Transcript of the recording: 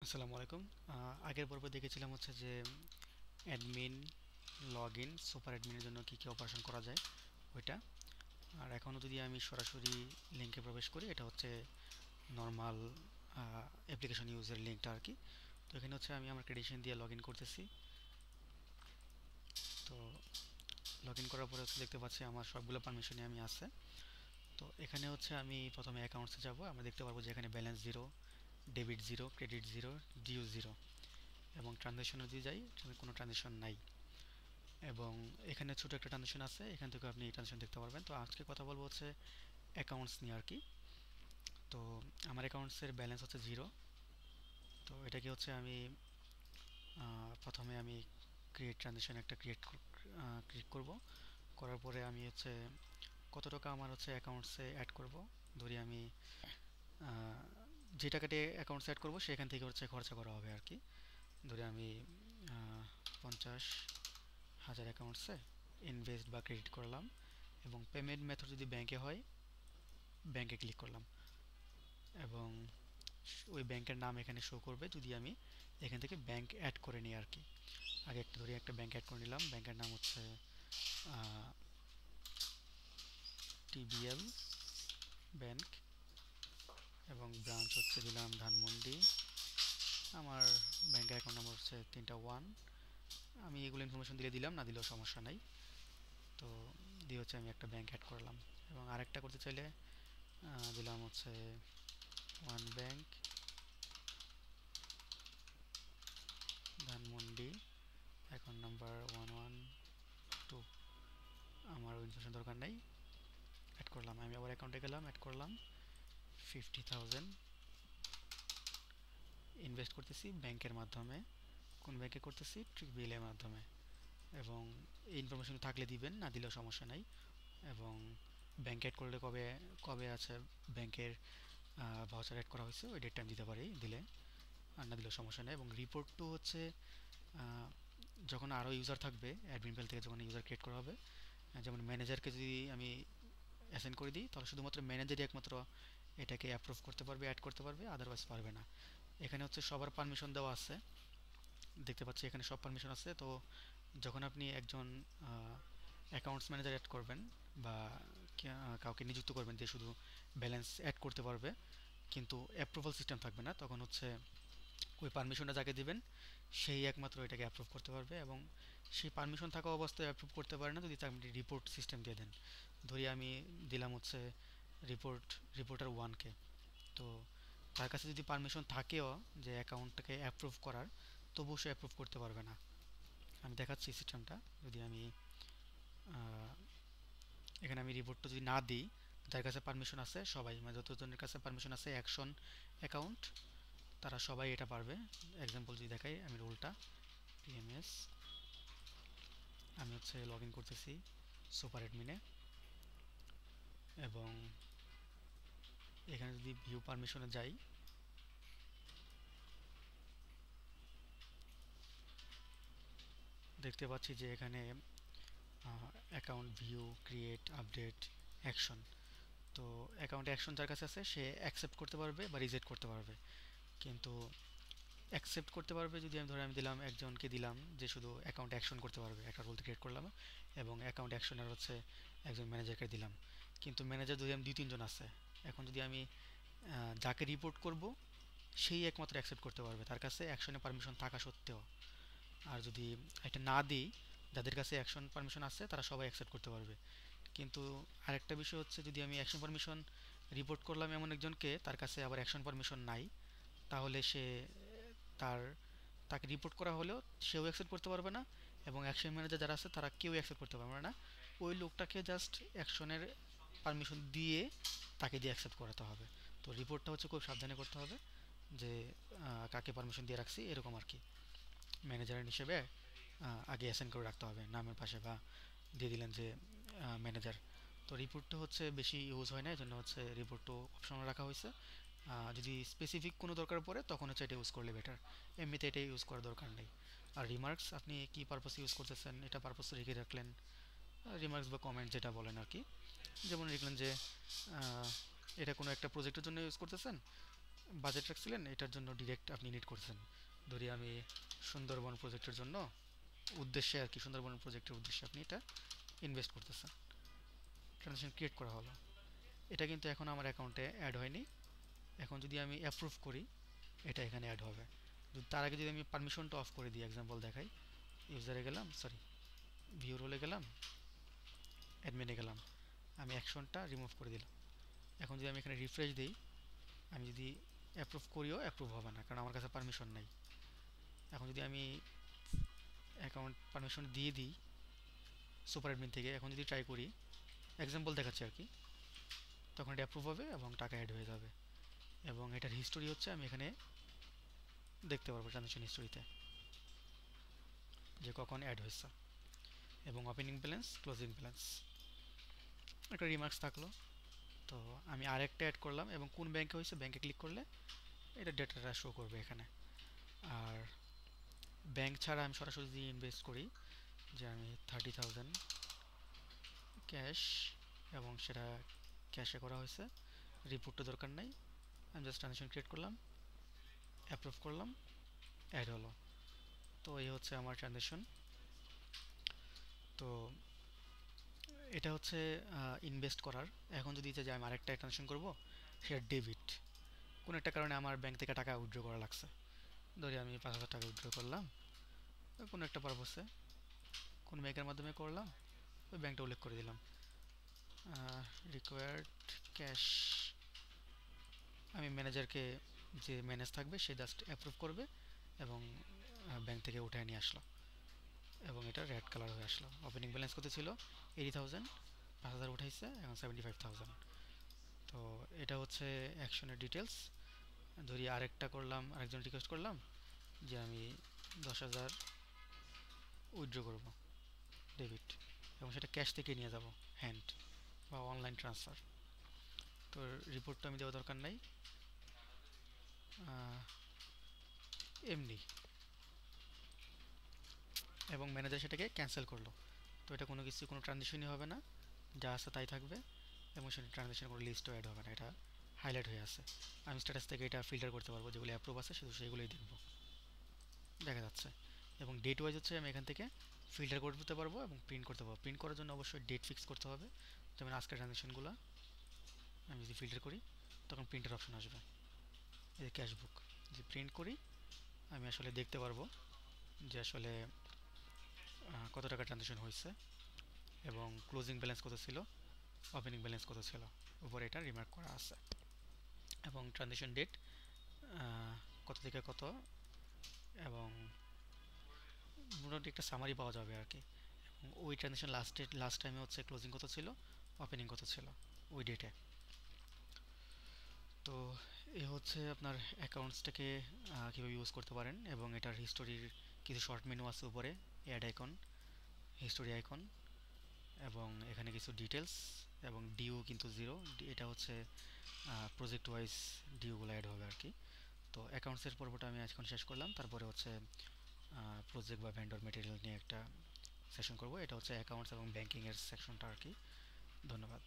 আসসালামু আলাইকুম। আগের পর্বে দেখেছিলাম হচ্ছে যে অ্যাডমিন লগ ইন সুপার অ্যাডমিনের জন্য কী কী অপারেশন করা যায় ওইটা। আর এখনও যদি আমি সরাসরি লিঙ্কে প্রবেশ করি, এটা হচ্ছে নর্মাল অ্যাপ্লিকেশন ইউজের লিঙ্কটা আর কি। তো এখানে হচ্ছে আমি আমার ক্রেডেনশিয়াল দিয়ে লগ ইন করতেছি। তো লগ ইন করার পরে হচ্ছে দেখতে পাচ্ছি আমার সবগুলো পারমিশনই আমি আছে। তো এখানে হচ্ছে আমি প্রথমে অ্যাকাউন্টসে যাব। আমরা দেখতে পারবো যে এখানে balance zero, debit zero, credit zero, due zero এবং ট্রানজ্যাকশনে যদি যাই এখানে কোনো ট্রানজ্যাকশন নাই। এবং এখানে ছোট একটা ট্রানজেকশন আছে, এখান থেকে আপনি ট্রানজেকশন দেখতে পারবেন। তো আজকে কথা বলবো হচ্ছে অ্যাকাউন্টস নিয়ে আর কি। তো আমার অ্যাকাউন্টসের ব্যালেন্স হচ্ছে জিরো। তো এটাকে হচ্ছে আমি প্রথমে আমি ক্রিয়েট ট্রানজেকশন একটা ক্রিয়েট করব। করার পরে আমি হচ্ছে কত টাকা আমার হচ্ছে অ্যাকাউন্টসে অ্যাড করব। ধরি আমি আহ, যে টাকাটি অ্যাকাউন্টসে অ্যাড করব সেখান থেকে হচ্ছে খরচা করা হবে আর কি। ধরি আমি 50,000 অ্যাকাউন্টসে ইনভেস্ট বা ক্রেডিট করলাম। এবং পেমেন্ট মেথড যদি ব্যাংকে হয়, ব্যাংকে ক্লিক করলাম এবং ওই ব্যাংকের নাম এখানে শো করবে যদি আমি এখান থেকে ব্যাংক অ্যাড করে নিই আর কি। আগে একটা ধরি একটা ব্যাংক অ্যাড করে নিলাম, ব্যাংকের নাম হচ্ছে টিবিএল ব্যাংক এবং ব্রাঞ্চ হচ্ছে দিলাম ধানমন্ডি। আমার ব্যাংকের অ্যাকাউন্ট নাম্বার হচ্ছে 3টা 1। আমি এগুলো ইনফরমেশন দিলাম, না দিলেও সমস্যা নাই। তো দিয়ে হচ্ছে আমি একটা ব্যাংক অ্যাড করলাম এবং আরেকটা করতে চাইলে দিলাম হচ্ছে one bank Dhanmondi, account number 112। আমার ইনফরমেশন দরকার নেই, অ্যাড করলাম। আমি আবার অ্যাকাউন্টে গেলাম, অ্যাড করলাম 50,000 ইনভেস্ট করতেছি ব্যাংকের মাধ্যমে। কোন ব্যাংকে করতেছি? ট্রিবিএল এর মাধ্যমে। এবং এই ইনফরমেশন থাকলে দিবেন, না দিলেও সমস্যা নাই। এবং ব্যাংক অ্যাড করলে কবে কবে আছে ব্যাংকের ভাউচার অ্যাড করা হয়েছে ওই ডেটটা আমি দিতে পারি দিলে, আর না দিলেও সমস্যা নেই। এবং রিপোর্ট টু হচ্ছে আহ, যখন আরও ইউজার থাকবে অ্যাডমিন প্যানেল থেকে, যখন ইউজার ক্রিয়েট করা হবে, যেমন ম্যানেজারকে যদি আমি অ্যাসাইন করে দিই তাহলে শুধুমাত্র ম্যানেজারই একমাত্র এটাকে অ্যাপ্রুভ করতে পারবে, অ্যাড করতে পারবে, আদারওয়াইজ পারবে না। এখানে হচ্ছে সবার পারমিশন দেওয়া আছে, দেখতে পাচ্ছি এখানে সব পারমিশন আছে। তো যখন আপনি একজন অ্যাকাউন্টস ম্যানেজার অ্যাড করবেন বা কাউকে নিযুক্ত করবেন যে শুধু ব্যালেন্স অ্যাড করতে পারবে কিন্তু অ্যাপ্রুভাল সিস্টেম থাকবে না, তখন হচ্ছে ওই পারমিশনটা যাকে দিবেন সেই একমাত্র এটাকে অ্যাপ্রুভ করতে পারবে। এবং সেই পারমিশন থাকা অবস্থায় অ্যাপ্রুভ করতে পারে না যদি আপনি রিপোর্ট সিস্টেম দিয়ে দেন। ধরি আমি দিলাম হচ্ছে রিপোর্ট রিপোর্টার ওয়ানকে। তো তার কাছে যদি পারমিশন থাকেও যে অ্যাকাউন্টটাকে অ্যাপ্রুভ করার, তবুও সে অ্যাপ্রুভ করতে পারবে না। আমি দেখাচ্ছি সিস্টেমটা। যদি আমি আহ, এখানে আমি রিপোর্টটা যদি না দিই, যার কাছে পারমিশন আছে সবাই, মানে যতজনের কাছে পারমিশন আছে অ্যাকশন অ্যাকাউন্ট, তারা সবাই এটা পারবে। এক্সাম্পল যদি দেখাই, আমি রোলটা পিএমএস, আমি হচ্ছে লগ ইন করতেছি সুপার অ্যাডমিনে। এবং এখানে যদি ভিউ পারমিশনে যাই, দেখতে পাচ্ছি যে এখানে account view, create, update, action. তো অ্যাকাউন্ট অ্যাকশন যার কাছে আছে সে অ্যাকসেপ্ট করতে পারবে বা রিজেক্ট করতে পারবে। কিন্তু অ্যাকসেপ্ট করতে পারবে যদি আমি দিলাম একজনকে দিলাম যে শুধু অ্যাকাউন্ট অ্যাকশন করতে পারবে, একটা রোল ক্রিয়েট করলাম এবং অ্যাকাউন্ট অ্যাকশনের হচ্ছে একজন ম্যানেজারকে দিলাম। কিন্তু ম্যানেজার যদি আমি 2-3 জন আছে, এখন যদি আমি যাকে রিপোর্ট করব সেই একমাত্র অ্যাকসেপ্ট করতে পারবে, তার কাছে অ্যাকশনে পারমিশন থাকা সত্ত্বেও। আর যদি এটা না দিই, যাদের কাছে অ্যাকশন পারমিশন আছে তারা সবাই অ্যাকসেপ্ট করতে পারবে। কিন্তু আরেকটা বিষয় হচ্ছে যদি আমি অ্যাকশন পারমিশন রিপোর্ট করলাম এমন একজনকে, তার কাছে আবার অ্যাকশন পারমিশন নাই, তাহলে সে তার তাকে রিপোর্ট করা হলেও সেও অ্যাকসেপ্ট করতে পারবে না। এবং অ্যাকশন ম্যানেজার যারা আছে তারা কেউ অ্যাকসেপ্ট করতে পারবে না। ওই লোকটাকে জাস্ট অ্যাকশনের পারমিশন দিয়ে তাকে দিয়ে অ্যাকসেপ্ট করাতে হবে। তো রিপোর্টটা হচ্ছে খুব সাবধানে করতে হবে যে কাকে পারমিশন দিয়ে রাখছি এরকম আর কি। ম্যানেজার হিসেবে আগে অ্যাসাইন করে রাখতে হবে নামের পাশে, বা দিয়ে দিলেন যে ম্যানেজার। তো রিপোর্টটা হচ্ছে বেশি ইউজ হয় না, এই জন্য হচ্ছে রিপোর্টও অপশনাল রাখা হয়েছে। যদি স্পেসিফিক কোনো দরকার পড়ে তখন হচ্ছে এটা ইউজ করলে বেটার, এমনিতে এটা ইউজ করার দরকার নেই। আর রিমার্কস আপনি কি পারপাস ইউজ করতেছেন এটা পারপাস রেখে রাখলেন, রিমার্কস বা কমেন্ট যেটা বলেন আর কি। যেমন লিখলেন যে আহ, এটা কোনো একটা প্রজেক্টের জন্য ইউজ করতেছেন, বাজেট রাখছিলেন এটার জন্য ডিরেক্ট আপনি নিড করছেন। ধরি আমি সুন্দরবন প্রজেক্টের জন্য উদ্দেশ্যে আর কি, সুন্দরবন প্রজেক্টের উদ্দেশ্যে আপনি এটা ইনভেস্ট করতেছেন, ট্রানজাকশন ক্রিয়েট করা হলো। এটা কিন্তু এখন আমার অ্যাকাউন্টে অ্যাড হয়নি। এখন যদি আমি অ্যাপ্রুভ করি এটা এখানে অ্যাড হবে। তার আগে যদি আমি পারমিশনটা অফ করে দিই, এক্সাম্পল দেখাই, ইউজারে গেলাম, সরি ভিউ রোলে গেলাম, অ্যাডমিনে গেলাম, আমি অ্যাকশনটা রিমুভ করে দিলাম। এখন যদি আমি এখানে রিফ্রেশ দিই, আমি যদি অ্যাপ্রুভ করিও অ্যাপ্রুভ হবে না, কারণ আমার কাছে পারমিশন নেই। এখন যদি আমি অ্যাকাউন্ট পারমিশন দিয়ে দিই সুপার অ্যাডমিন থেকে, এখন যদি ট্রাই করি, এক্সাম্পল দেখাচ্ছি আর কি, তখন এটা অ্যাপ্রুভ হবে এবং টাকা অ্যাড হয়ে যাবে। এবং এটার হিস্টোরি হচ্ছে আমি এখানে দেখতে পারবো ট্রানজাকশন হিস্টোরিতে যে কখন অ্যাড হয়েছে, এবং ওপেনিং ব্যালেন্স, ক্লোজিং ব্যালেন্স, একটা রিমার্কস থাকলো। তো আমি আরেকটা অ্যাড করলাম এবং কোন ব্যাংকে হয়েছে, ব্যাংকে ক্লিক করলে এটা ডেটাটা শো করবে এখানে। আর ব্যাংক ছাড়া আমি সরাসরি যদি ইনভেস্ট করি, যে আমি 30,000 ক্যাশ, এবং সেটা ক্যাশে করা হয়েছে, রিপোর্টটা দরকার নাই, আমি জাস্ট ট্রানজাকশন ক্রিয়েট করলাম, অ্যাপ্রুভ করলাম, অ্যাড হলো। তো এই হচ্ছে আমার ট্রানজাকশন। তো এটা হচ্ছে ইনভেস্ট করার। এখন যদি যে আমি আরেকটা ট্রানজাকশন করব, সেটা ডেবিট, কোনো একটা কারণে আমার ব্যাংক থেকে টাকা উইথড্র করা লাগছে, ধরি আমি 5,000 টাকা উইথড্র করলাম কোনো একটা পারপাসে, কোন ব্যাংকের মাধ্যমে করলাম ওই ব্যাংকটা উল্লেখ করে দিলাম, রিকোয়ার্ড ক্যাশ, আমি ম্যানেজারকে, যে ম্যানেজ থাকবে সে জাস্ট অ্যাপ্রুভ করবে এবং ব্যাংক থেকে উঠে নিয়ে আসলো, এবং এটা রেড কালার হয়ে আসলো। ওপেনিং ব্যালেন্স কত ছিল, 80,000, 5,000 উঠাইছে, এখন 75,000। তো এটা হচ্ছে অ্যাকশনের ডিটেলস। ধরি আরেকটা করলাম, আরেকজন রিকোয়েস্ট করলাম যে আমি 10,000 উইথড্র করব ডেবিট, এবং সেটা ক্যাশ থেকে নিয়ে যাব হ্যান্ড বা অনলাইন ট্রান্সফার। তো রিপোর্টটা আমি দেওয়া দরকার নাই, এমনি, এবং ম্যানেজার সেটাকে ক্যান্সেল করলো। তো এটা কোনো কিছু, কোনো ট্রানজেকশনই হবে না, যা আছে তাই থাকবে, এবং সেটা ট্রানজেকশন কোনো লিস্টও অ্যাড হবে না, এটা হাইলাইট হয়ে আছে। আমি স্ট্যাটাস থেকে এটা ফিল্টার করতে পারবো, যেগুলো অ্যাপ্রুভ আছে শুধু সেগুলোই দেখবো, দেখা যাচ্ছে। এবং ডেট ওয়াইজ হচ্ছে আমি এখান থেকে ফিল্টার করতে পারবো এবং প্রিন্ট করতে পারবো। প্রিন্ট করার জন্য অবশ্যই ডেট ফিক্স করতে হবে, যেমন আজকের ট্রানজেকশনগুলো আমি যদি ফিল্টার করি তখন প্রিন্টের অপশন আসবে, এই যে ক্যাশ বুক, যদি প্রিন্ট করি আমি আসলে দেখতে পারবো যে আসলে কত টাকা ট্রানজেকশন হয়েছে, এবং ক্লোজিং ব্যালেন্স কত ছিল, ওপেনিং ব্যালেন্স কত ছিল, উপরে এটা রিমার্ক করা আছে, এবং ট্রানজেকশন ডেট কত থেকে কত, এবং মোটামুটি একটা সামারি পাওয়া যাবে আর কি। এবং ওই ট্রানজেকশন লাস্ট ডেট, লাস্ট টাইমে হচ্ছে ক্লোজিং কত ছিল, ওপেনিং কত ছিল ওই ডেটে। তো এ হচ্ছে আপনার অ্যাকাউন্টসটাকে কীভাবে ইউজ করতে পারেন, এবং এটার হিস্টোরির কিছু শর্ট মেনু আছে উপরে, অ্যাড আইকন, হিস্টোরি আইকন, এবং এখানে কিছু ডিটেলস, এবং ডিউ কিন্তু জিরো, এটা হচ্ছে প্রজেক্ট ওয়াইজ ডিউগুলো অ্যাড হবে আর কি। তো অ্যাকাউন্টসের পর্বটা আমি এখন শেষ করলাম, তারপরে হচ্ছে প্রজেক্ট বা ভেন্ডর মেটেরিয়াল নিয়ে একটা সেশন করব, এটা হচ্ছে অ্যাকাউন্টস এবং ব্যাংকিংয়ের সেকশনটা আর কি। ধন্যবাদ।